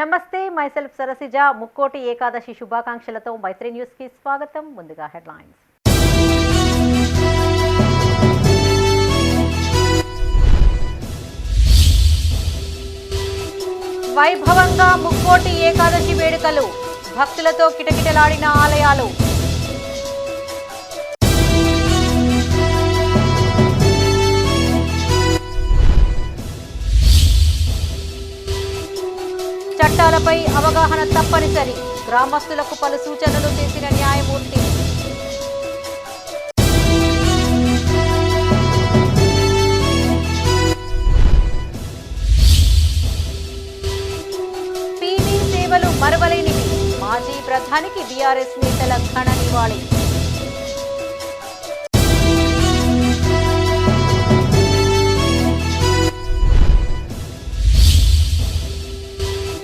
నమస్తే మైసెల్ఫ్ సరసిజ ముక్కోటి ఏకాదశి శుభాకాంక్షలతో మైత్రి న్యూస్ కి స్వాగతం. ముందుగా హెడ్లైన్స్. వైభవంగా ముక్కోటి ఏకాదశి వేడుకలు, భక్తులతో కిటకిటలాడిన ఆలయాలు. చట్టాలపై అవగాహన తప్పనిసరి, గ్రామస్తులకు పలు సూచనలు చేసిన న్యాయమూర్తి. పీవీ సేవలు మరవలేనివి, మాజీ ప్రధానికి బీఆర్ఎస్ నేతల ఘన నివాళి.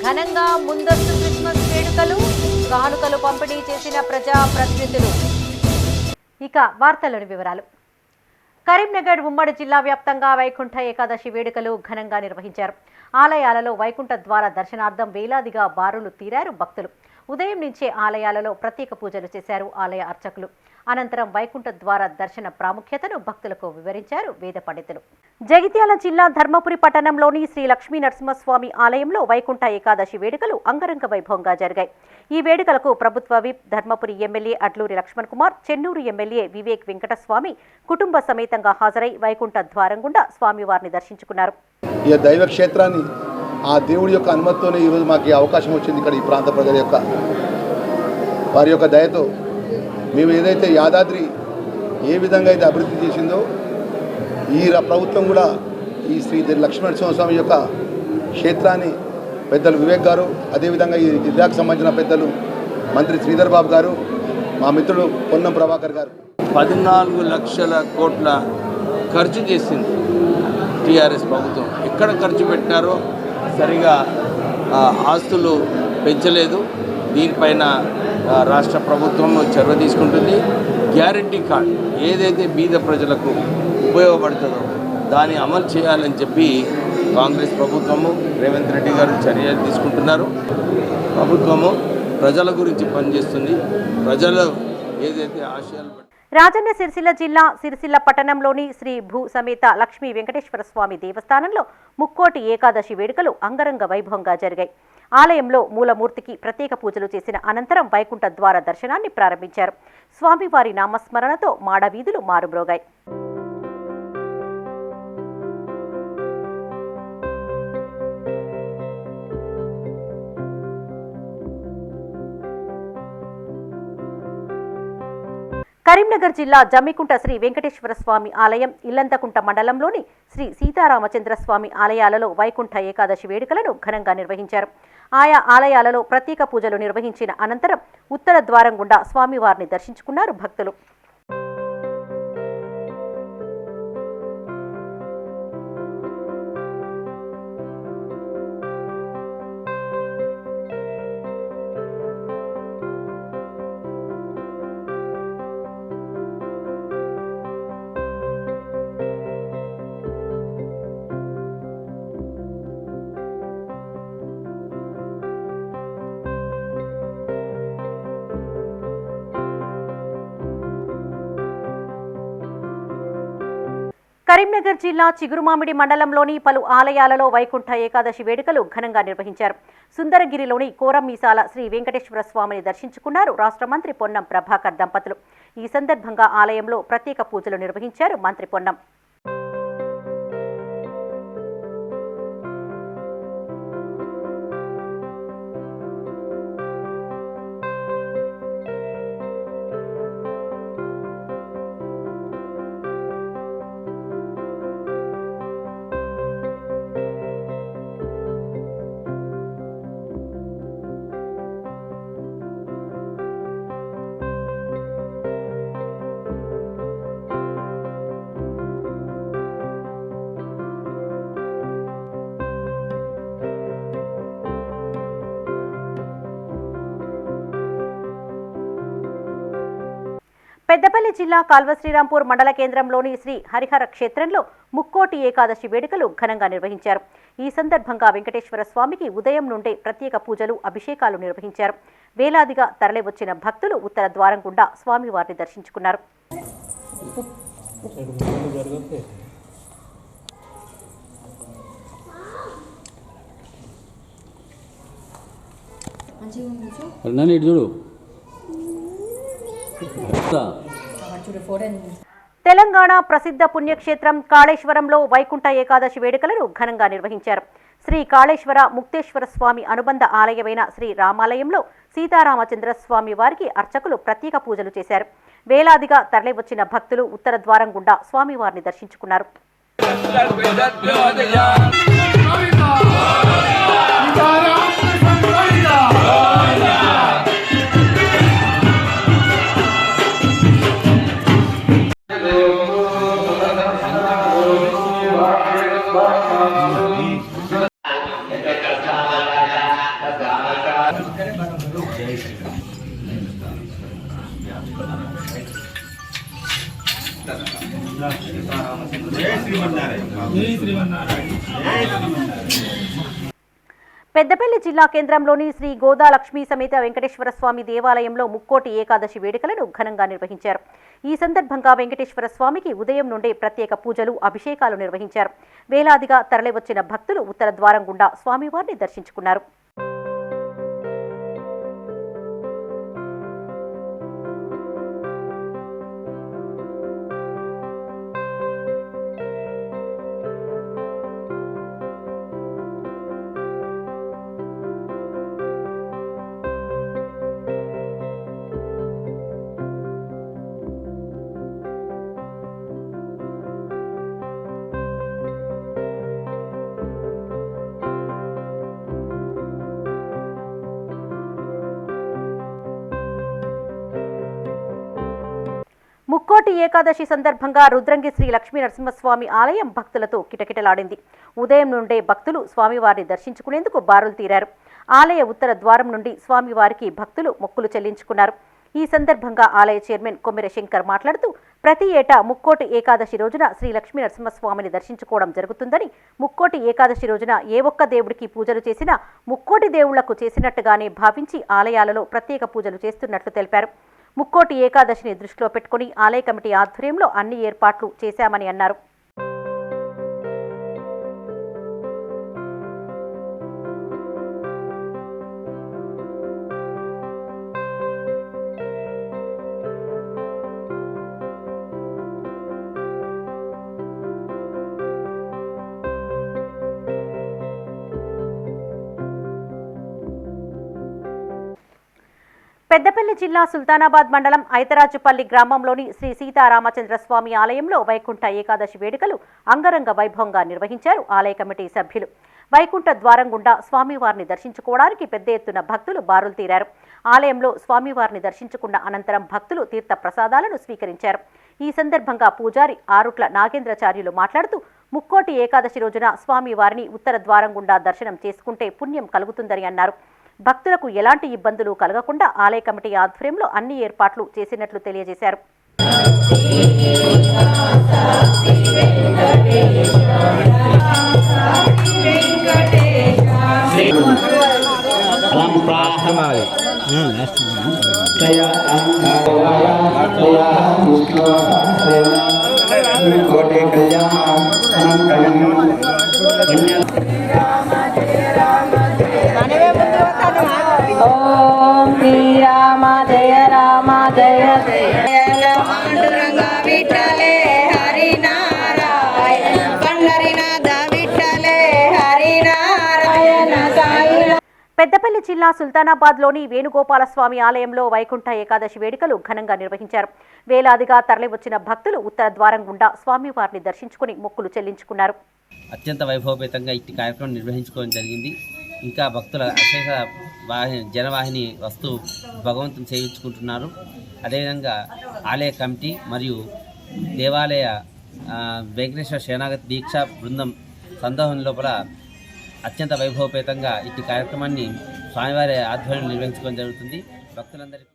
ఘనంగా ముందస్తు క్రిస్మస్ వేడుకలు, కానుకలు పంపిణీ చేసిన ప్రజా ప్రతినిధులు. ఇక వార్తలోని వివరాలు. కరీంనగర్ ఉమ్మడి జిల్లా వ్యాప్తంగా వైకుంఠ ఏకాదశి వేడుకలు ఘనంగా నిర్వహించారు. ఆలయాలలో వైకుంఠ ద్వార దర్శనార్థం వేలాదిగా బారులు తీరారు భక్తులు. ఉదయం నుంచే ఆలయాలలో ప్రత్యేక పూజలు చేశారు ఆలయ అర్చకులు. అనంతరం వైకుంఠ ద్వార దర్శన ప్రాముఖ్యతను భక్తులకు వివరించారు వేద పండితులు. జగిత్యాల జిల్లా ధర్మపురి పట్టణంలోని శ్రీ లక్ష్మీ నరసింహస్వామి ఆలయంలో వైకుంఠ ఏకాదశి వేడుకలు అంగరంగ వైభవంగా జరిగాయి. ఈ వేడుకలకు ప్రభుత్వ whip, Dharmapuri MLA Adluri Laxman Kumar, Chennur MLA Vivek Venkataswamy కుటుంబ సమేతంగా హాజరై వైకుంఠ ద్వారం గుండా స్వామివారిని దర్శించుకున్నారు. ఈ దైవ క్షేత్రాన్ని ఆ దేవుడి యొక్క అనుమతితోనే ఈరోజు మాకు అవకాశం వచ్చింది. ఇక్కడ ఈ ప్రాంత ప్రజల యొక్క వారి యొక్క దయతో మేము ఏదైతే యాదాద్రి ఏ విధంగా అయితే అభివృద్ధి చేసిందో ఈ ప్రభుత్వం కూడా ఈ శ్రీ లక్ష్మీనరసింహస్వామి యొక్క క్షేత్రాన్ని పెద్దలు వివేక్ గారు, అదేవిధంగా ఈ జిల్లాకు సంబంధించిన పెద్దలు మంత్రి శ్రీధర్ బాబు గారు, మా మిత్రుడు పొన్నం ప్రభాకర్ గారు 14 లక్షల కోట్ల ఖర్చు చేసింది టీఆర్ఎస్ ప్రభుత్వం. ఎక్కడ ఖర్చు పెట్టారో సరిగా ఆస్తులు పెంచలేదు. దీనిపైన రాష్ట్ర ప్రభుత్వం చొరవ తీసుకుంటుంది. గ్యారంటీ కార్డ్ ఏదైతే బీద ప్రజలకు ఉపయోగపడుతుందో దాన్ని అమలు చేయాలని చెప్పి కాంగ్రెస్ ప్రభుత్వము, రేవంత్ రెడ్డి గారు చర్యలు తీసుకుంటున్నారు. ప్రభుత్వము ప్రజల గురించి పనిచేస్తుంది. ప్రజలు ఏదైతే ఆశయాలు. రాజన్న సిరిసిల్ల జిల్లా సిరిసిల్ల పట్టణంలోని శ్రీ భూ సమేత లక్ష్మీ వెంకటేశ్వర స్వామి దేవస్థానంలో ముక్కోటి ఏకాదశి వేడుకలు అంగరంగ వైభవంగా జరిగాయి. ఆలయంలో మూలమూర్తికి ప్రత్యేక పూజలు చేసిన అనంతరం వైకుంఠ ద్వార దర్శనాన్ని ప్రారంభించారు. స్వామివారి నామస్మరణతో మాడవీధులు మారుమ్రోగాయి. కరీంనగర్ జిల్లా జమ్మికుంట శ్రీ వెంకటేశ్వర స్వామి ఆలయం, ఇల్లంతకుంట మండలంలోని శ్రీ సీతారామచంద్ర స్వామి ఆలయాలలో వైకుంఠ ఏకాదశి వేడుకలను ఘనంగా నిర్వహించారు. ఆయా ఆలయాలలో ప్రత్యేక పూజలు నిర్వహించిన అనంతరం ఉత్తర ద్వారం గుండా స్వామివారిని దర్శించుకున్నారు భక్తులు. కరీంనగర్ జిల్లా చిగురుమామిడి మండలంలోని పలు ఆలయాలలో వైకుంఠ ఏకాదశి వేడుకలు ఘనంగా నిర్వహించారు. సుందరగిరిలోని కోరమీసాల శ్రీ వెంకటేశ్వర స్వామిని దర్శించుకున్నారు రాష్ట్ర మంత్రి పొన్నం ప్రభాకర్ దంపతులు. ఈ సందర్భంగా ఆలయంలో ప్రత్యేక పూజలు నిర్వహించారు మంత్రి పొన్నం. పెద్దపల్లి జిల్లా కాల్వశ్రీరాంపూర్ మండల కేంద్రంలోని శ్రీ హరిహర క్షేత్రంలో ముక్కోటి ఏకాదశి వేడుకలు ఘనంగా నిర్వహించారు. ఈ సందర్భంగా వెంకటేశ్వర స్వామికి ఉదయం నుండే ప్రత్యేక పూజలు, అభిషేకాలు నిర్వహించారు. వేలాదిగా తరలివచ్చిన భక్తులు ఉత్తర ద్వారం గుండా స్వామివారిని దర్శించుకున్నారు. తెలంగాణ ప్రసిద్ధ పుణ్యక్షేత్రం కాళేశ్వరంలో వైకుంఠ ఏకాదశి వేడుకలను ఘనంగా నిర్వహించారు. శ్రీ కాళేశ్వర ముక్తేశ్వర స్వామి అనుబంధ ఆలయమైన శ్రీ రామాలయంలో సీతారామచంద్ర స్వామి వారికి అర్చకులు ప్రత్యేక పూజలు చేశారు. వేలాదిగా తరలివచ్చిన భక్తులు ఉత్తర ద్వారం గుండా స్వామివారిని దర్శించుకున్నారు. పెద్దపల్లి జిల్లా కేంద్రంలోని శ్రీ గోదాలక్ష్మి సమేత వెంకటేశ్వర స్వామి దేవాలయంలో ముక్కోటి ఏకాదశి వేడుకలను ఘనంగా నిర్వహించారు. ఈ సందర్భంగా వెంకటేశ్వర స్వామికి ఉదయం నుండే ప్రత్యేక పూజలు, అభిషేకాలు నిర్వహించారు. వేలాదిగా తరలివచ్చిన భక్తులు ఉత్తర ద్వారం గుండా స్వామివారిని దర్శించుకున్నారు. ముక్కోటి ఏకాదశి సందర్భంగా రుద్రంగి శ్రీ లక్ష్మీ నరసింహస్వామి ఆలయం భక్తులతో కిటకిటలాడింది. ఉదయం నుండే భక్తులు స్వామివారిని దర్శించుకునేందుకు బారులు తీరారు. ఆలయ ఉత్తర ద్వారం నుండి స్వామివారికి భక్తులు మొక్కులు చెల్లించుకున్నారు. ఈ సందర్భంగా ఆలయ చైర్మన్ కొమ్మెర శంకర్ మాట్లాడుతూ, ప్రతి ఏటా ముక్కోటి ఏకాదశి రోజున శ్రీ లక్ష్మీ నరసింహస్వామిని దర్శించుకోవడం జరుగుతుందని, ముక్కోటి ఏకాదశి రోజున ఏ ఒక్క దేవుడికి పూజలు చేసినా ముక్కోటి దేవుళ్లకు చేసినట్టుగానే భావించి ఆలయాలలో ప్రత్యేక పూజలు చేస్తున్నట్లు తెలిపారు. ముక్కోటి ఏకాదశిని దృష్టిలో పెట్టుకుని ఆలయ కమిటీ ఆధ్వర్యంలో అన్ని ఏర్పాట్లు చేశామని అన్నారు. పెద్దపల్లి జిల్లా సుల్తానాబాద్ మండలం ఐతరాజుపల్లి గ్రామంలోని శ్రీ సీతారామచంద్ర స్వామి ఆలయంలో వైకుంఠ ఏకాదశి వేడుకలు అంగరంగ వైభవంగా నిర్వహించారు ఆలయ కమిటీ సభ్యులు. వైకుంఠ ద్వారం గుండా స్వామివారిని దర్శించుకోవడానికి పెద్ద ఎత్తున భక్తులు బారులు తీరారు. ఆలయంలో స్వామివారిని దర్శించుకున్న అనంతరం భక్తులు తీర్థ ప్రసాదాలను స్వీకరించారు. ఈ సందర్భంగా పూజారి ఆరుట్ల నాగేంద్రాచార్యులు మాట్లాడుతూ, ముక్కోటి ఏకాదశి రోజున స్వామివారిని ఉత్తర ద్వారం గుండా దర్శనం చేసుకుంటే పుణ్యం కలుగుతుందని అన్నారు. భక్తులకు ఎలాంటి ఇబ్బందులు కలగకుండా ఆలయ కమిటీ ఆధ్వర్యంలో అన్ని ఏర్పాట్లు చేసినట్లు తెలియజేశారు. ఓం శ్రీ రామ జయ రామ జయ జయ పాండురంగ విఠలే హరి నారాయణ పండరినాథ విఠలే హరి నారాయణ సాయి. పెద్దపల్లి జిల్లా సుల్తానాబాద్లోని వేణుగోపాలస్వామి ఆలయంలో వైకుంఠ ఏకాదశి వేడుకలు ఘనంగా నిర్వహించారు. వేలాదిగా తరలివచ్చిన భక్తులు ఉత్తర ద్వారం గుండా స్వామివారిని దర్శించుకుని మొక్కులు చెల్లించుకున్నారు. అత్యంత వైభవపేతంగా ఇట్టి కార్యక్రమం నిర్వహించుకోవడం జరిగింది. ఇంకా భక్తుల అశేష జనవాహిని వస్తూ భగవంతుని సేవించుకుంటున్నారు. అదేవిధంగా ఆలయ కమిటీ మరియు దేవాలయ వెంకటేశ్వర శరణాగతి దీక్షా బృందం సందోహం లోపల అత్యంత వైభవపేతంగా ఇట్టి కార్యక్రమాన్ని స్వామివారి ఆధ్వర్యంలో నిర్వహించుకోవడం జరుగుతుంది. భక్తులందరికీ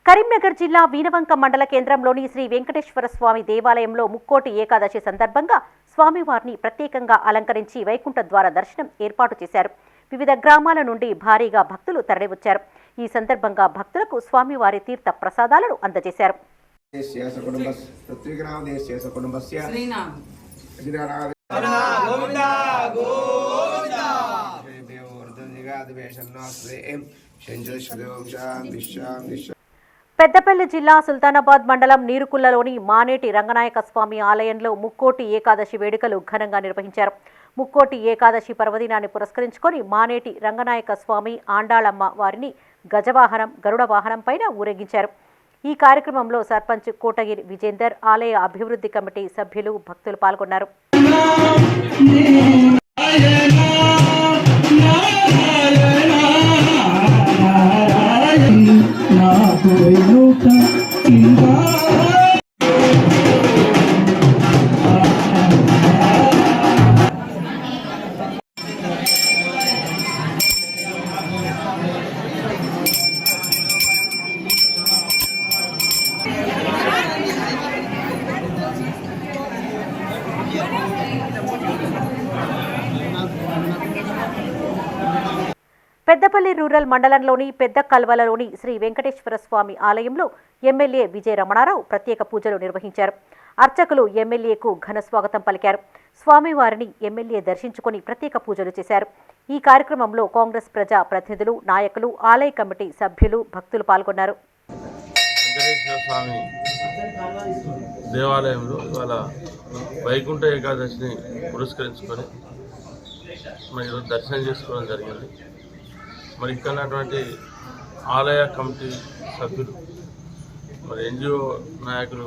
కరీంనగర్ జిల్లా వీనవంక మండల కేంద్రంలోని శ్రీ వెంకటేశ్వర స్వామి దేవాలయంలో ముక్కోటి ఏకాదశి సందర్భంగా స్వామివారిని ప్రత్యేకంగా అలంకరించి వైకుంఠ ద్వార దర్శనం ఏర్పాటు చేశారు. వివిధ గ్రామాల నుండి భారీగా భక్తులు తరలివచ్చారు. ఈ సందర్భంగా భక్తులకు స్వామివారి తీర్థ ప్రసాదాలను అందజేశారు. పెద్దపల్లి జిల్లా సుల్తానాబాద్ మండలం నీరుకుల్లలోని మానేటి రంగనాయక స్వామి ఆలయంలో ముక్కోటి ఏకాదశి వేడుకలు ఘనంగా నిర్వహించారు. ముక్కోటి ఏకాదశి పర్వదినాన్ని పురస్కరించుకొని మానేటి రంగనాయక స్వామి ఆండాళమ్మ వారిని గజవాహనం గరుడ వాహనం పైన ఊరేగించారు. ఈ కార్యక్రమంలో సర్పంచ్ కోటగిరి విజేందర్, ఆలయ అభివృద్ధి కమిటీ సభ్యులు, భక్తులు పాల్గొన్నారు. పెద్దపల్లి రూరల్ మండలంలోని పెద్ద కల్వలలోని శ్రీ వెంకటేశ్వర స్వామి ఆలయంలో ఎమ్మెల్యే విజయ రమణారావు ప్రత్యేక పూజలు నిర్వహించారు. అర్చకులు ఎమ్మెల్యేకు ఘన స్వాగతం పలికారు. స్వామివారిని ఎమ్మెల్యే దర్శించుకొని ప్రత్యేక పూజలు చేశారు. ఈ కార్యక్రమంలో కాంగ్రెస్ ప్రజా ప్రతినిధులు, నాయకులు, ఆలయ కమిటీ సభ్యులు, భక్తులు పాల్గొన్నారు. వెంకటేశ్వర స్వామి దేవాలయంలో ఇవాళ వైకుంఠ ఏకాదశిని పురస్కరించుకొని మరి దర్శనం చేసుకోవడం జరిగింది. మరి ఇక్కడ ఉన్నటువంటి ఆలయ కమిటీ సభ్యులు, మరి ఎన్జిఓ నాయకులు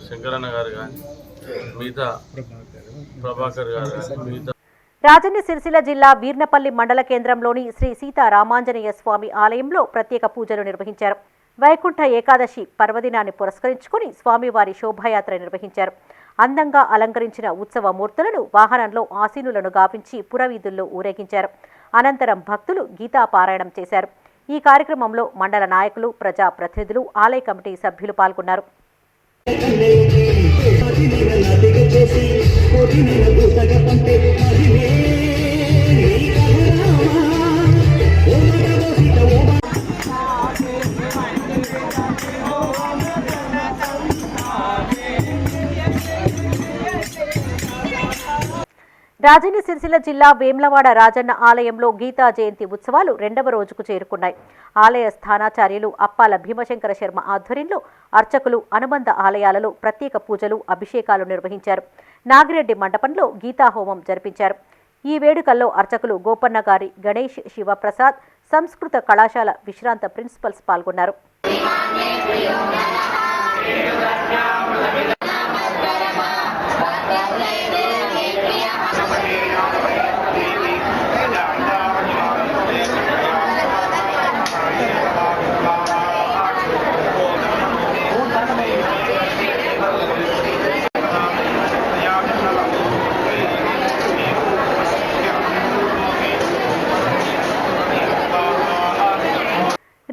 శంకరన్న గారు కానీ, మిగతా ప్రభాకర్ గారు కానీ, మిగతా రాజన్న సిరిసిల్ల జిల్లా వీర్నపల్లి మండల కేంద్రంలోని శ్రీ సీతారామాంజనేయ స్వామి ఆలయంలో ప్రత్యేక పూజలు నిర్వహించారు. వైకుంఠ ఏకాదశి పర్వదినాన్ని పురస్కరించుకుని స్వామివారి శోభాయాత్ర నిర్వహించారు. అందంగా అలంకరించిన ఉత్సవ మూర్తులను వాహనంలో ఆసీనులను గావించి పురవీధుల్లో ఊరేగించారు. అనంతరం భక్తులు గీతాపారాయణం చేశారు. ఈ కార్యక్రమంలో మండల నాయకులు, ప్రజా ప్రతినిధులు, ఆలయ కమిటీ సభ్యులు పాల్గొన్నారు. రాజన్న సిరిసిల్ల జిల్లా వేమ్లవాడ రాజన్న ఆలయంలో గీతా జయంతి ఉత్సవాలు 2వ రోజుకు చేరుకున్నాయి. ఆలయ స్థానాచార్యులు అప్పాల భీమశంకర శర్మ ఆధ్వర్యంలో అర్చకులు అనుబంధ ఆలయాలలో ప్రత్యేక పూజలు, అభిషేకాలు నిర్వహించారు. నాగిరెడ్డి మండపంలో గీతాహోమం జరిపించారు. ఈ వేడుకల్లో అర్చకులు గోపన్న గారి, గణేష్, శివప్రసాద్, సంస్కృత కళాశాల విశ్రాంత ప్రిన్సిపల్స్ పాల్గొన్నారు.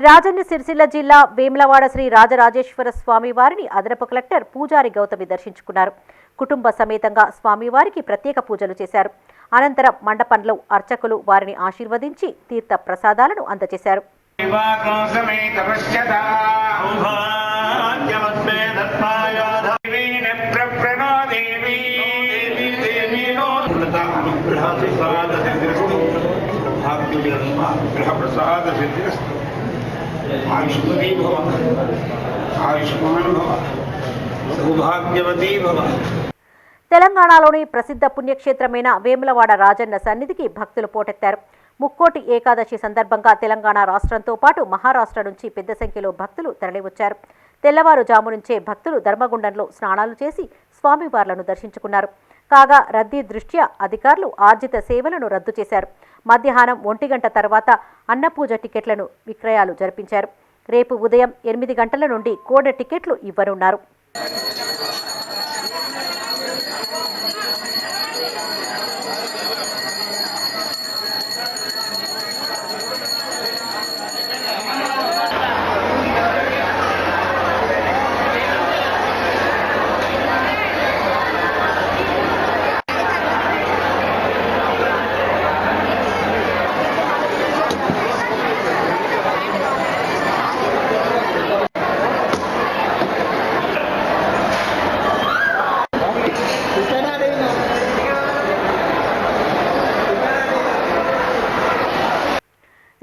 రాజన్న సిరిసిల్ల జిల్లా వేములవాడ శ్రీ రాజరాజేశ్వర స్వామి వారిని అదనపు కలెక్టర్ పూజారి గౌతమి దర్శించుకున్నారు. కుటుంబ సమేతంగా స్వామివారికి ప్రత్యేక పూజలు చేశారు. అనంతరం మండపంలో అర్చకులు వారిని ఆశీర్వదించి తీర్థ ప్రసాదాలను అందజేశారు. తెలంగాణలోని ప్రసిద్ధ పుణ్యక్షేత్రమైన వేములవాడ రాజన్న సన్నిధికి భక్తులు పోటెత్తారు. ముక్కోటి ఏకాదశి సందర్భంగా తెలంగాణ రాష్ట్రంతో పాటు మహారాష్ట్ర నుంచి పెద్ద సంఖ్యలో భక్తులు తరలివచ్చారు. తెల్లవారుజాము నుంచే భక్తులు ధర్మగుండంలో స్నానాలు చేసి స్వామివార్లను దర్శించుకున్నారు. కాగా రద్దీ దృష్ట్యా అధికారులు ఆర్జిత సేవలను రద్దు చేశారు. మధ్యాహ్నం 1 గంట తర్వాత అన్నపూజ టికెట్లను విక్రయాలు జరిపించారు. రేపు ఉదయం 8 గంటల నుండి కోడ టికెట్లు ఇవ్వనున్నారు.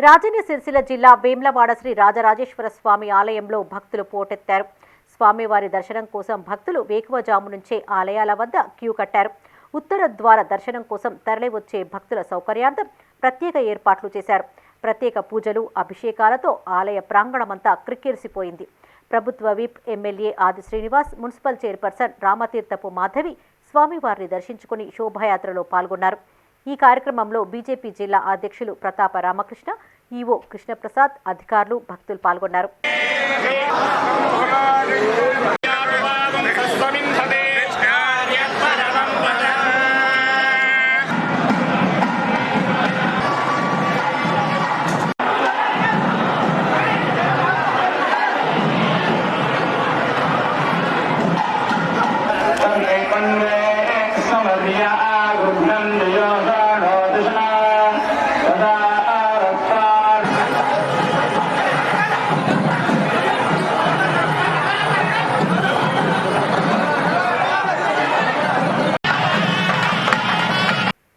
రాజన్న సిరిసిల్ల జిల్లా వేమ్లవాడ శ్రీ రాజరాజేశ్వర స్వామి ఆలయంలో భక్తులు పోటెత్తారు. స్వామివారి దర్శనం కోసం భక్తులు వేకువజాము నుంచే ఆలయాల వద్ద క్యూ కట్టారు. ఉత్తర ద్వార దర్శనం కోసం తరలివచ్చే భక్తుల సౌకర్యార్థం ప్రత్యేక ఏర్పాట్లు చేశారు. ప్రత్యేక పూజలు, అభిషేకాలతో ఆలయ ప్రాంగణమంతా క్రిక్కిరిసిపోయింది. ప్రభుత్వ విప్ ఎమ్మెల్యే ఆది శ్రీనివాస్, మున్సిపల్ చైర్పర్సన్ రామతీర్థపు మాధవి స్వామివారిని దర్శించుకుని శోభాయాత్రలో పాల్గొన్నారు. ఈ కార్యక్రమంలో బీజేపీ జిల్లా అధ్యక్షులు ప్రతాప రామకృష్ణ, ఈవో కృష్ణప్రసాద్, అధికారులు, భక్తులు పాల్గొన్నారు.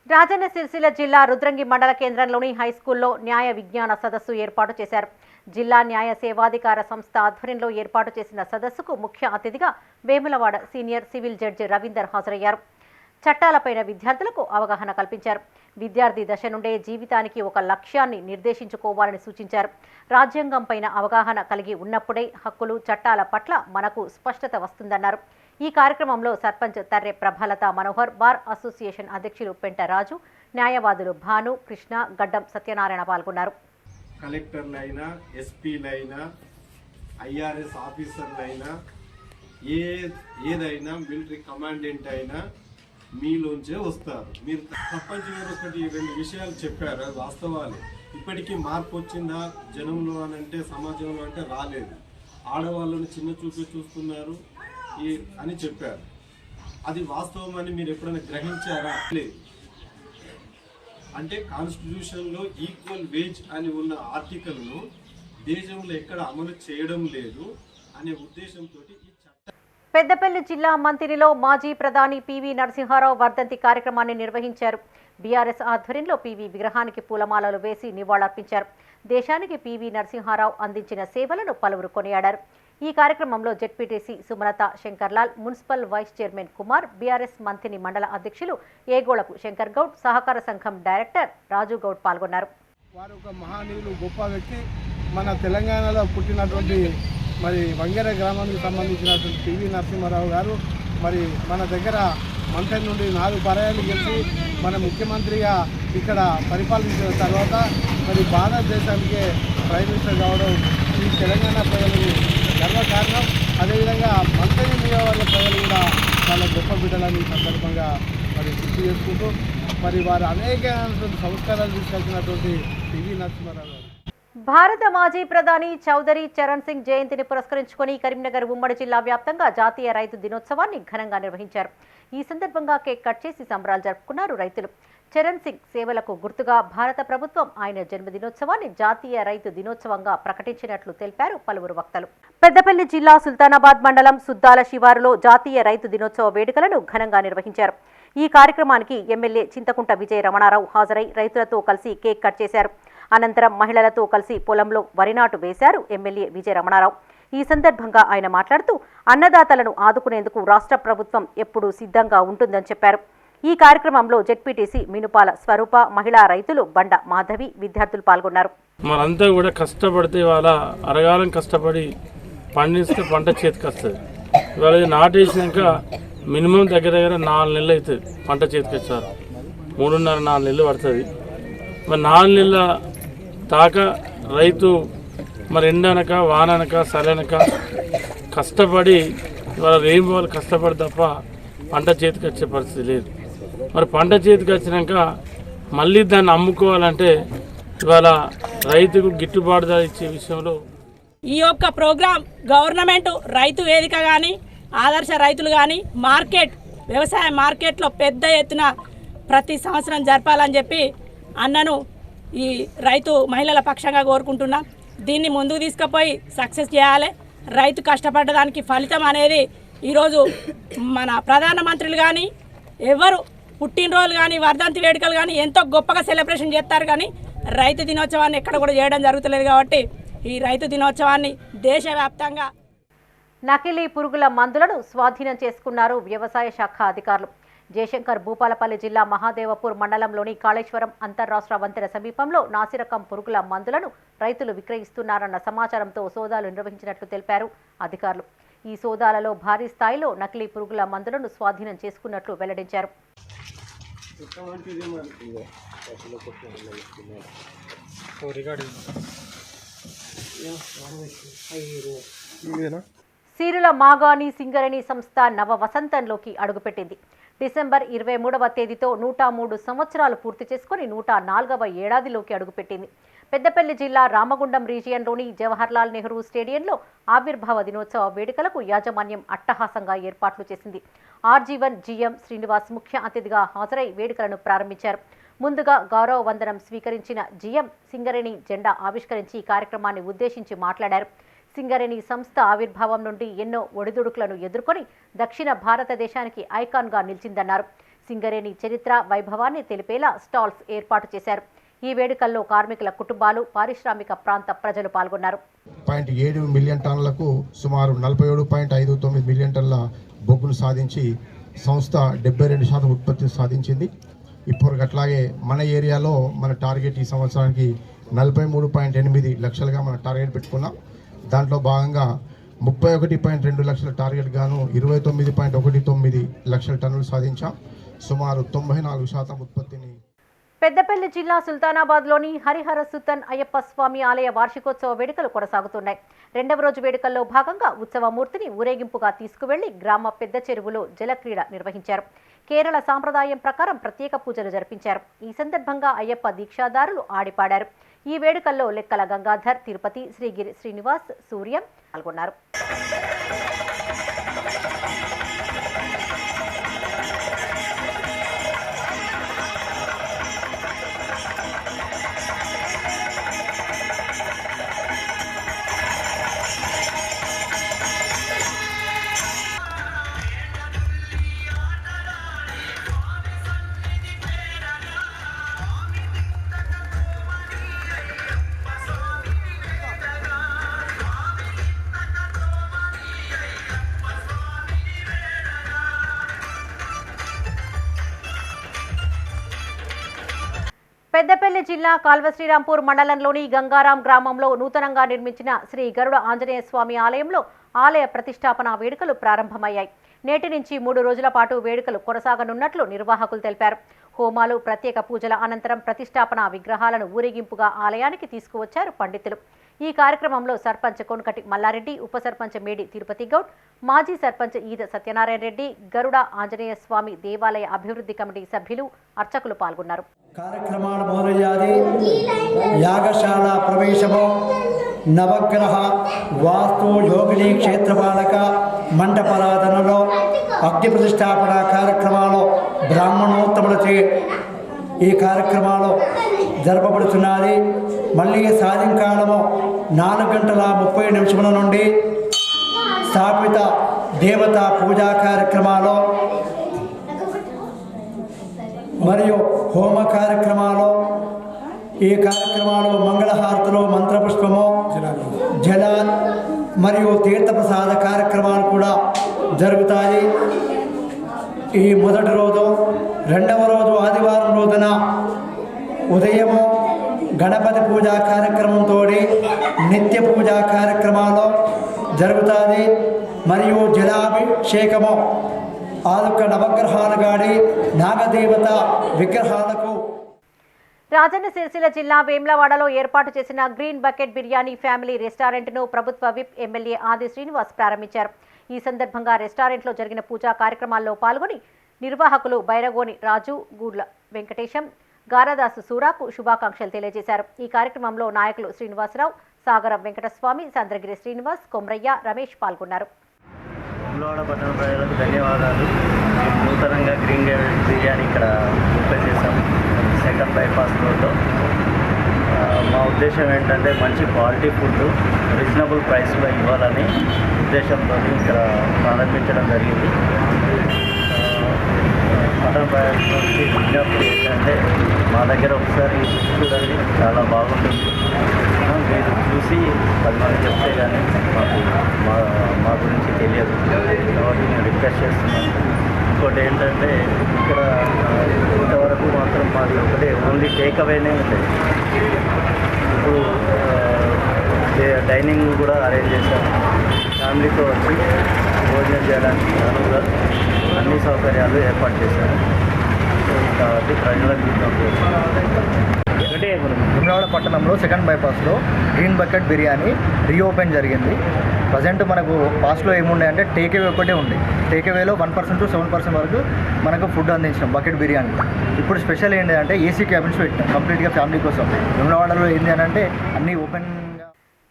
రాజన్న సిరిసిల్ల జిల్లా రుద్రంగి మండల కేంద్రంలోని హైస్కూల్లో న్యాయ విజ్ఞాన సదస్సు ఏర్పాటు చేశారు. జిల్లా న్యాయ సేవాధికార సంస్థ ఆధ్వర్యంలో ఏర్పాటు చేసిన సదస్సుకు ముఖ్య అతిథిగా Vemulawada senior civil judge Ravinder హాజరయ్యారు. చట్టాలపైన విద్యార్థులకు అవగాహన కల్పించారు. విద్యార్థి దశ నుండే జీవితానికి ఒక లక్ష్యాన్ని నిర్దేశించుకోవాలని సూచించారు. రాజ్యాంగంపైన అవగాహన కలిగి ఉన్నప్పుడే హక్కులు, చట్టాల పట్ల మనకు స్పష్టత వస్తుందన్నారు. ఈ కార్యక్రమంలో సర్పంచ్ తర్రె ప్రభలత మనోహర్, బార్ అసోసియేషన్ అధ్యక్షులు పెంట రాజు, న్యాయవాదులు భాను, కృష్ణ, గడ్డం సత్యనారాయణ పాల్గొన్నారు. కలెక్టర్లైనా, ఎస్పీలైనా, ఐఆర్ఎస్ ఆఫీసర్లైనా, ఏదైనా మిలిటరీ కమాండెంట్ అయినా మీలోంచే వస్తారు. మీరు సర్పంచ్ గారు ఒకటి 2 విషయాలు చెప్పారు, అది వాస్తవాలు. ఇప్పటికీ మార్పు వచ్చిందా జనంలో అని అంటే, సమాజంలో అంటే రాలేదు. ఆడవాళ్ళని చిన్న చూపి చూస్తున్నారు అని చెప్పారు. అది వాస్తవం అని మీరు ఎప్పుడైనా గ్రహించారా? లేదు. అంటే కాన్స్టిట్యూషన్లో ఈక్వల్ వేజ్ అని ఉన్న ఆర్టికల్ను దేశంలో ఎక్కడ అమలు చేయడం లేదు అనే ఉద్దేశంతో ఈ చట్టం. పెద్దపల్లి జిల్లా మంతినిలో మాజీ ప్రధాని పివి నరసింహారావు వర్ధంతి కార్యక్రమాన్ని నిర్వహించారు. బీఆర్ఎస్ ఆధ్వర్యంలో పివి విగ్రహానికి పూలమాలలు వేసి నివాళులర్పించారు. దేశానికి పివి నరసింహారావు అందించిన సేవలను పలువురు కొనియాడారు. ఈ కార్యక్రమంలో ZPTC Sumalatha, Shankarlal, municipal vice chairman Kumar, BRS Manthani మండల అధ్యక్షులు ఏగోళపు శంకర్ గౌడ్, సహకార సంఘం డైరెక్టర్ రాజు గౌడ్ పాల్గొన్నారు. వారు ఒక మహానీయులు, గొప్ప వ్యక్తి. మన తెలంగాణలో పుట్టినటువంటి మరి వంగెర గ్రామానికి సంబంధించినటువంటి పివి నరసింహారావు గారు మరి మన దగ్గర మంత్రి నుండి 4 పర్యాయాలు గెలిచి మన ముఖ్యమంత్రిగా ఇక్కడ పరిపాలించిన తర్వాత మరి భారతదేశానికి ప్రైమ్ మినిస్టర్ కావడం ఈ తెలంగాణ ప్రజలకు గర్వకారణం. అదేవిధంగా మంత్రి నియోజకవర్గ ప్రజలు కూడా చాలా గొప్ప బిడ్డలని సందర్భంగా మరి గుర్తు చేసుకుంటూ మరి వారు అనేకమైనటువంటి సంస్కారాలు తీసుకొచ్చినటువంటి పివి నరసింహారావు గారు. భారత మాజీ ప్రధాని చౌదరి చరణ్ సింగ్ జయంతిని పురస్కరించుకొని కరీంనగర్ ఉమ్మడి జిల్లా వ్యాప్తంగా జాతీయ రైతు దినోత్సవాన్ని ఘనంగా నిర్వహించారు. ఈ సందర్భంగా కేక్ కట్ చేసి సంబరాలు జరుపుకున్నారు రైతులు. చరణ్ సింగ్ సేవలకు గుర్తుగా భారత ప్రభుత్వం ఆయన జన్మదినోత్సవాన్ని జాతీయ రైతు దినోత్సవంగా ప్రకటించినట్లు తెలిపారు పలువురు వక్తలు. పెద్దపల్లి జిల్లా సుల్తానాబాద్ మండలం సుద్దాల శివారులో జాతీయ రైతు దినోత్సవ వేడుకలను ఘనంగా నిర్వహించారు. ఈ కార్యక్రమానికి ఎమ్మెల్యే చింతకుంట విజయ రమణారావు హాజరై రైతులతో కలిసి కేక్ కట్ చేశారు. అనంతరం మహిళలతో కలిసి పొలంలో వరినాటు వేశారు ఎమ్మెల్యే విజయ రమణారావు. ఈ సందర్భంగా ఆయన మాట్లాడుతూ అన్నదాతలను ఆదుకునేందుకు రాష్ట్ర ప్రభుత్వం ఎప్పుడూ సిద్ధంగా ఉంటుందని చెప్పారు. ఈ కార్యక్రమంలో జెడ్పీటీసీ మినుపాల స్వరూప, మహిళా రైతులు బండ మాధవి, విద్యార్థులు పాల్గొన్నారు. మనంతా కూడా కష్టపడితే ఇవాళ అరగాలం కష్టపడి పండిస్తే పంట చేతికి వస్తుంది. ఇవాళ నాటేసినాక మినిమం దగ్గర 4 నెలలు అవుతుంది పంట చేతికి వచ్చారు. 3.5-4 నెలలు పడుతుంది. మరి 4 నెలల దాకా రైతు మరి ఎండనక, వాననక, సలనక కష్టపడి ఇవాళ రెయిన్బోలు కష్టపడి తప్ప పంట చేతికి వచ్చే పరిస్థితి లేదు. మరి పంట చేతికి వచ్చినాక మళ్ళీ దాన్ని అమ్ముకోవాలంటే ఇవాళ రైతుకు గిట్టుబాటు ధర ఇచ్చే విషయంలో ఈ యొక్క ప్రోగ్రాం గవర్నమెంట్ రైతు వేదిక కానీ, ఆదర్శ రైతులు కానీ వ్యవసాయ మార్కెట్లో పెద్ద ఎత్తున ప్రతి సంవత్సరం జరపాలని చెప్పి అన్నను ఈ రైతు మహిళల పక్షంగా కోరుకుంటున్నాం. దీన్ని ముందుకు తీసుకుపోయి సక్సెస్ చేయాలి. రైతు కష్టపడ్డదానికి ఫలితం అనేది ఈరోజు మన ప్రధానమంత్రులు కానీ ఎవరు పుట్టినరోజులు కానీ వర్ధంతి వేడుకలు కానీ ఎంతో గొప్పగా సెలబ్రేషన్ చేస్తారు. కానీ రైతు దినోత్సవాన్ని ఎక్కడ కూడా చేయడం జరుగుతలేదు కాబట్టి ఈ రైతు దినోత్సవాన్ని దేశవ్యాప్తంగా నకిలీ పురుగుల మందులను స్వాధీనం చేసుకున్నారు వ్యవసాయ శాఖ అధికారులు. జయశంకర్ భూపాలపల్లి జిల్లా మహాదేవపూర్ మండలంలోని కాళేశ్వరం అంతర్రాష్ట్ర వంతెన సమీపంలో నాసిరకం పురుగుల మందులను రైతులు విక్రయిస్తున్నారన్న సమాచారంతో సోదాలు నిర్వహించినట్లు తెలిపారు అధికారులు. ఈ సోదాలలో భారీ స్థాయిలో నకిలీ పురుగుల మందులను స్వాధీనం చేసుకున్నట్లు వెల్లడించారు. సిరుల మాగాణి సింగరేణి సంస్థ నవ వసంతంలోకి అడుగుపెట్టింది. డిసెంబర్ 23వ తేదీతో 103 సంవత్సరాలు పూర్తి చేసుకుని 104వ ఏడాదిలోకి అడుగుపెట్టింది. పెద్దపల్లి జిల్లా రామగుండం రీజియన్లోని జవహర్లాల్ నెహ్రూ స్టేడియంలో ఆవిర్భావ దినోత్సవ వేడుకలకు యాజమాన్యం అట్టహాసంగా ఏర్పాట్లు చేసింది. ఆర్జీవన్ జీఎం శ్రీనివాస్ ముఖ్య అతిథిగా హాజరై వేడుకలను ప్రారంభించారు. ముందుగా గౌరవ వందనం స్వీకరించిన జీఎం సింగరేణి జెండా ఆవిష్కరించి ఈ కార్యక్రమాన్ని ఉద్దేశించి మాట్లాడారు. సింగరేణి సంస్థ ఆవిర్భావం నుండి ఎన్నో ఒడిదుడుకులను ఎదుర్కొని దక్షిణ భారతదేశానికి ఐకాన్గా నిలిచిందన్నారు. సింగరేణి చరిత్ర వైభవాన్ని తెలిపేలా స్టాల్స్ ఏర్పాటు చేశారు. ఈ వేడుకల్లో కార్మికుల కుటుంబాలు, పారిశ్రామిక ప్రాంత ప్రజలు పాల్గొన్నారు. 0.7 మిలియన్ టన్నులకు సుమారు 47.59 మిలియన్ టన్నుల బొగ్గును సాధించి సంస్థ 72% ఉత్పత్తి సాధించింది. ఇప్పుడు అట్లాగే మన ఏరియాలో మన టార్గెట్ ఈ సంవత్సరానికి 43.8 లక్షలుగా మన టార్గెట్ పెట్టుకున్నాం. దాంట్లో భాగంగా 31.2 లక్షల టార్గెట్ గాను 29.19 లక్షల టన్నులు సాధించాం. సుమారు 94% ఉత్పత్తిని. పెద్దపల్లి జిల్లా సుల్తానాబాద్లోని హరిహర సుతన్ అయ్యప్ప స్వామి ఆలయ వార్షికోత్సవ వేడుకలు కొనసాగుతున్నాయి. రెండవ రోజు వేడుకల్లో భాగంగా ఉత్సవమూర్తిని ఊరేగింపుగా తీసుకువెళ్లి గ్రామ పెద్ద చెరువులో జలక్రీడ నిర్వహించారు. కేరళ సాంప్రదాయం ప్రకారం ప్రత్యేక పూజలు జరిపించారు. ఈ సందర్భంగా అయ్యప్ప దీక్షాదారులు ఆడిపాడారు. ఈ వేడుకల్లో లెక్కల గంగాధర్, తిరుపతి, శ్రీగిరి శ్రీనివాస్, సూర్యం పాల్గొన్నారు. పెద్దపల్లి జిల్లా కాల్వశ్రీరాంపూర్ మండలంలోని గంగారాం గ్రామంలో నూతనంగా నిర్మించిన శ్రీ గరుడ ఆంజనేయ స్వామి ఆలయంలో ఆలయ ప్రతిష్టాపన వేడుకలు ప్రారంభమయ్యాయి. నేటి నుంచి 3 రోజుల పాటు వేడుకలు కొనసాగనున్నట్లు నిర్వాహకులు తెలిపారు. హోమాలు, ప్రత్యేక పూజల అనంతరం ప్రతిష్టాపన విగ్రహాలను ఊరేగింపుగా ఆలయానికి తీసుకువచ్చారు పండితులు. ఈ కార్యక్రమంలో సర్పంచ్ కొనకటి మల్లారెడ్డి, ఉప సర్పంచ్ మేడి తిరుపతి గౌడ్, మాజీ సర్పంచ్ ఈద సత్యనారాయణ రెడ్డి, గరుడ ఆంజనేయ స్వామి దేవాలయ అభివృద్ధి కమిటీ సభ్యులు, అర్చకులు పాల్గొన్నారు. కార్యక్రమాలు మొదలయ్యాది. యాగశాల ప్రవేశము, నవగ్రహ వాస్తు యోగిని క్షేత్రపాలక మండపారాధనలో అగ్ని ప్రతిష్టాపన కార్యక్రమాలు బ్రాహ్మణోత్తములచే ఈ కార్యక్రమాలు జరపబడుతున్నది. మళ్ళీ సాయంకాలము 4:30 నుండి స్థాపిత దేవతా పూజా కార్యక్రమాలు మరియు హోమ కార్యక్రమాలు, ఈ కార్యక్రమాలు మంగళహారతులు, మంత్రపుష్పము, జల మరియు తీర్థప్రసాద కార్యక్రమాలు కూడా జరుగుతాయి. ఈ మొదటి రోజు. రెండవ రోజు ఆదివారం రోజున ఉదయము గణపతి పూజా కార్యక్రమంతో నిత్య పూజా కార్యక్రమాలు జరుగుతాయి. మరియు జలాభిషేకము ఆదుక నవగ్రహాలు గాడి నాగదేవత విగ్రహాలకు. రాజన్న సిరిసిల్ల జిల్లా వేమ్లవాడలో ఏర్పాటు చేసిన గ్రీన్ బకెట్ బిర్యానీ ఫ్యామిలీ రెస్టారెంట్ను ప్రభుత్వ విప్ ఎమ్మెల్యే ఆది శ్రీనివాస్ ప్రారంభించారు. ఈ సందర్భంగా రెస్టారెంట్లో జరిగిన పూజా కార్యక్రమాల్లో పాల్గొని నిర్వాహకులు బైరగోని రాజు, గూడ్ల వెంకటేశం, గారదాసు సూరాకు శుభాకాంక్షలు తెలియజేశారు. ఈ కార్యక్రమంలో నాయకులు శ్రీనివాసరావు, సాగరం వెంకటస్వామి, చంద్రగిరి శ్రీనివాస్, కొమ్రయ్య, రమేష్ పాల్గొన్నారు. పట్టణ ప్రజలకు ధన్యవాదాలు. నూతనంగా గ్రీన్ బిర్యానీ ఇక్కడ ఓపెన్ చేశాం సెకండ్ బైపాస్ రోడ్లో. మా ఉద్దేశం ఏంటంటే మంచి క్వాలిటీ ఫుడ్ రీజనబుల్ ప్రైస్లో ఇవ్వాలని ఉద్దేశంతో ఇక్కడ ప్రారంభించడం జరిగింది. పట్టణ ప్రజలకి విజ్ఞప్తి ఏంటంటే మా దగ్గర ఒకసారి చూడండి, చాలా బాగుంటుంది. మీరు చూసి 10 మంది చెప్తే కానీ మా గురించి తెలియదు కాబట్టి నేను రిక్వెస్ట్ చేస్తున్నాను. ఇంకోటి ఏంటంటే ఇక్కడ ఇంతవరకు మాత్రం మాది ఒకటే ఓన్లీ టేక్ అవేనే ఉంటాయి. ఇప్పుడు డైనింగ్ కూడా అరేంజ్ చేశాము. ఫ్యామిలీతో వచ్చి భోజనం చేయడానికి అనువుగా అన్ని సౌకర్యాలు ఏర్పాటు చేశాము. కాబట్టి ప్రజలకు ఒకటే వేములవాడ పట్టణంలో సెకండ్ బైపాస్లో గ్రీన్ బకెట్ బిర్యానీ రీఓపెన్ జరిగింది. ప్రజెంట్ మనకు పాస్ట్లో ఏముండే అంటే టేక్అవే ఒకటే ఉంది. టేక్అవేలో 1% to 7% వరకు మనకు ఫుడ్ అందించాం బకెట్ బిర్యానీ. ఇప్పుడు స్పెషల్ ఏంటి అంటే ఏసీ క్యాబిన్స్ పెట్టాం కంప్లీట్గా ఫ్యామిలీ కోసం. వేములవాడలో ఏంటి అని అంటే అన్నీ ఓపెన్.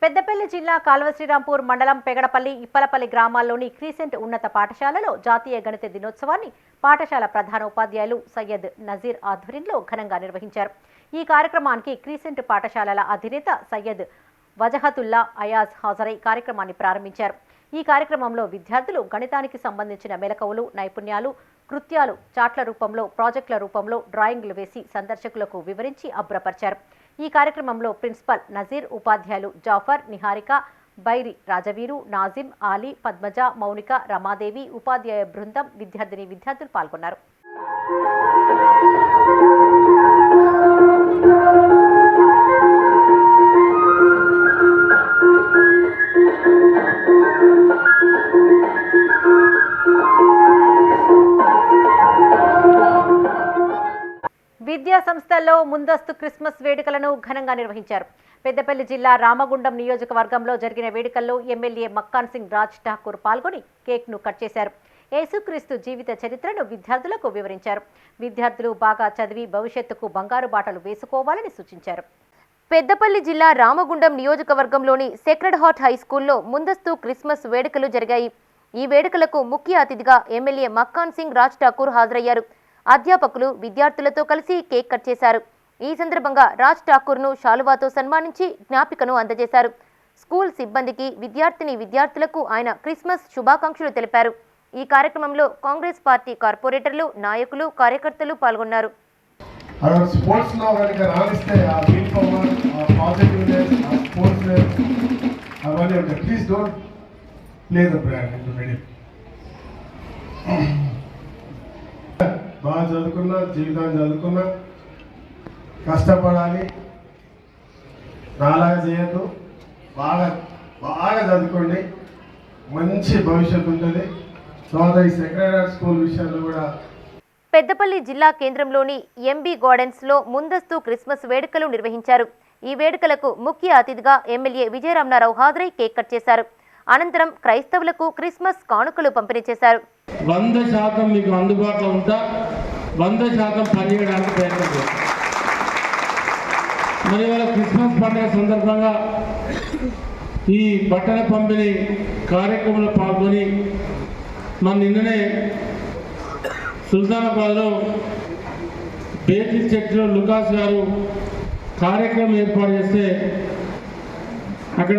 పెద్దపల్లి జిల్లా కాల్వ శ్రీరాంపూర్ మండలం పెగడపల్లి ఇప్పలపల్లి గ్రామాల్లోని క్రీసెంట్ ఉన్నత పాఠశాలలో జాతీయ గణిత దినోత్సవాన్ని పాఠశాల ప్రధానోపాధ్యాయులు సయ్యద్ నజీర్ ఆధ్వర్యంలో ఘనంగా నిర్వహించారు. ఈ కార్యక్రమానికి క్రీసెంట్ పాఠశాలల అధినేత సయ్యద్ వజహతుల్లా అయాజ్ హాజరై కార్యక్రమాన్ని ప్రారంభించారు. ఈ కార్యక్రమంలో విద్యార్థులు గణితానికి సంబంధించిన మెలకువలు, నైపుణ్యాలు, కృత్యాలు చాట్ల రూపంలో, ప్రాజెక్టుల రూపంలో డ్రాయింగ్లు వేసి సందర్శకులకు వివరించి అబ్బురపరిచారు. ఈ కార్యక్రమంలో ప్రిన్సిపల్ నజీర్, ఉపాధ్యాయులు జాఫర్, నిహారిక, బైరి, రాజవీరు, నాజిం, ఆలీ, పద్మజ, మౌనిక, రమాదేవి, ఉపాధ్యాయ బృందం, విద్యార్థులు పాల్గొన్నారు. విద్యా సంస్థల్లో ముందస్తు క్రిస్మస్ వేడుకలను ఘనంగా నిర్వహించారు. పెద్దపల్లి జిల్లా రామగుండం నియోజకవర్గంలో జరిగిన వేడుకల్లో ఎమ్మెల్యే మక్కాన్ సింగ్ రాజ్ ఠాకూర్ పాల్గొని కేక్ను కట్ చేశారు. యేసుక్రీస్తు జీవిత చరిత్రను విద్యార్థులకు వివరించారు. విద్యార్థులు బాగా చదివి భవిష్యత్తుకు బంగారు బాటలు వేసుకోవాలని సూచించారు. పెద్దపల్లి జిల్లా రామగుండం నియోజకవర్గంలోని సేక్రెడ్ హార్ట్ హై స్కూల్లో ముందస్తు క్రిస్మస్ వేడుకలు జరిగాయి. ఈ వేడుకలకు ముఖ్య అతిథిగా ఎమ్మెల్యే మక్కాన్ సింగ్ రాజ్ ఠాకూర్ హాజరయ్యారు. అధ్యాపకులు విద్యార్థులతో కలిసి కేక్ కట్ చేశారు. ఈ సందర్భంగా రాజ్ ఠాకూర్ను శాలువాతో సన్మానించి జ్ఞాపికను అందజేశారు. స్కూల్ సిబ్బందికి, విద్యార్థులకు ఆయన క్రిస్మస్ శుభాకాంక్షలు తెలిపారు. ఈ కార్యక్రమంలో కాంగ్రెస్ పార్టీ కార్పొరేటర్లు, నాయకులు, కార్యకర్తలు పాల్గొన్నారు. బాగా చదువుకున్నా, జీవితాన్ని చదువుకున్నా, కష్టపడాలి, నాలాగా చేయొద్దు, బాగా చదువుకోండి, మంచి భవిష్యత్తు ఉంటుంది. తర్వాత ఈ సెక్రెడ్ హార్ట్ స్కూల్ విషయాల్లో కూడా. పెద్దపల్లి జిల్లా కేంద్రంలోని ఎంబీ గార్డెన్స్లో ముందస్తు క్రిస్మస్ వేడుకలు నిర్వహించారు. ఈ వేడుకలకు ముఖ్య అతిథిగా ఎమ్మెల్యే విజయరామనారావు హాజరై కేక్ కట్ చేశారు. అనంతరం క్రైస్తవులకు క్రిస్మస్ కానుకలు పంపిణీ చేశారు. 100% మీకు అందుబాటులో ఉంటా, 100% పనిచేయడానికి ప్రయత్నం చేస్తాం. మరి వాళ్ళ క్రిస్మస్ పండుగ సందర్భంగా ఈ బట్టల పంపిణీ కార్యక్రమంలో పాల్గొని నిన్ననే సుల్తానాబాద్లో బేతిల్ చర్చిలో లుకాస్ గారు కార్యక్రమం ఏర్పాటు చేస్తే అక్కడ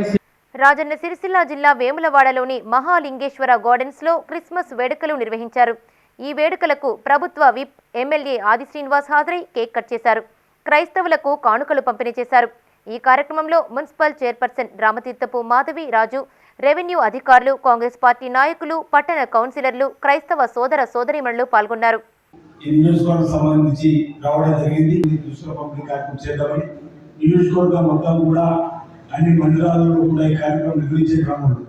రాజన్న సిరిసిల్ల జిల్లా వేములవాడలోని మహాలింగేశ్వర గార్డెన్స్లో క్రిస్మస్ వేడుకలు నిర్వహించారు. ఈ వేడుకలకు ప్రభుత్వ విప్ ఎమ్మెల్యే ఆది శ్రీనివాస్ హాజరై కేక్ కట్ చేశారు. క్రైస్తవులకు కానుకలు పంపిణీ చేశారు. ఈ కార్యక్రమంలో మున్సిపల్ చైర్పర్సన్ రామతీర్థపు మాధవి రాజు, రెవెన్యూ అధికారులు, కాంగ్రెస్ పార్టీ నాయకులు, పట్టణ కౌన్సిలర్లు, క్రైస్తవ సోదర సోదరీమణులు పాల్గొన్నారు. ఈ నియోజకవర్గం సంబంధించి రావడం జరిగింది. దుస్తుల పంపిణీ కార్యక్రమం చేద్దామని నియోజకవర్గం మొత్తం కూడా అన్ని మండలాల్లో కూడా ఈ కార్యక్రమం నిర్వహించే క్రమంలో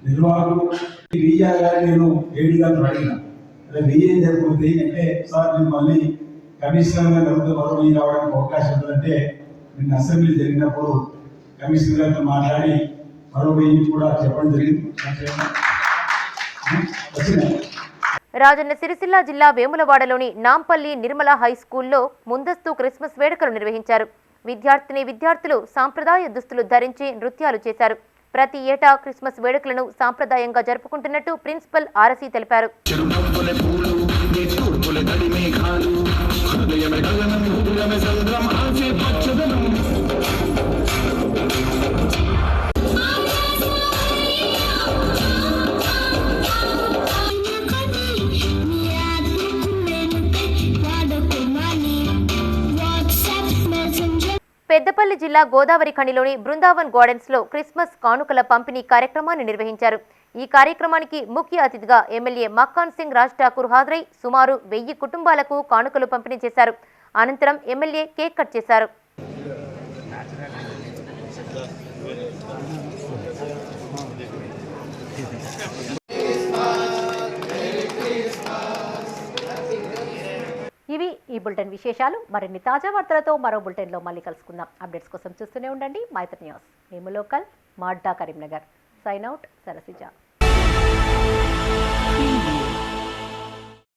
నిర్వాహకులు వెయ్యాలని నేను ఏడీ గారిని అడిగిన, అదే వెయ్యి జరుగుతుంది అంటే సార్ నేను మళ్ళీ కమిషనర్ గారు మరో వెయ్యి రావడానికి అవకాశం ఉంటుందంటే నిన్న అసెంబ్లీ జరిగినప్పుడు కమిషనర్ గారితో మాట్లాడి మరో వెయ్యి కూడా చెప్పడం జరిగింది. రాజన్న సిరిసిల్ల జిల్లా వేములవాడలోని నాంపల్లి నిర్మల హై స్కూల్లో ముందస్తు క్రిస్మస్ వేడుకలు నిర్వహించారు. విద్యార్థులు సాంప్రదాయ దుస్తులు ధరించి నృత్యాలు చేశారు. ప్రతి ఏటా క్రిస్మస్ వేడుకలను సాంప్రదాయంగా జరుపుకుంటున్నట్టు ప్రిన్సిపల్ ఆర్ఎసి తెలిపారు. పెద్దపల్లి జిల్లా గోదావరి ఖనిలోని బృందావన్ గార్డెన్స్లో క్రిస్మస్ కానుకల పంపిణీ కార్యక్రమాన్ని నిర్వహించారు. ఈ కార్యక్రమానికి ముఖ్య అతిథిగా ఎమ్మెల్యే మక్కాన్ సింగ్ రాజ్ ఠాకూర్ హాజరై సుమారు 1000 కుటుంబాలకు కానుకలు పంపిణీ చేశారు. అనంతరం ఎమ్మెల్యే కేక్ కట్ చేశారు. ఇవి ఈ బులెటిన్ విశేషాలు. మరిన్ని తాజా వార్తలతో మరో బులెటిన్లో మళ్ళీ కలుసుకుందాం. అప్డేట్స్ కోసం చూస్తూనే ఉండండి మైత్రి న్యూస్. మేము లోకల్ మాడ్డా కరీంనగర్. Sign out Sarasija.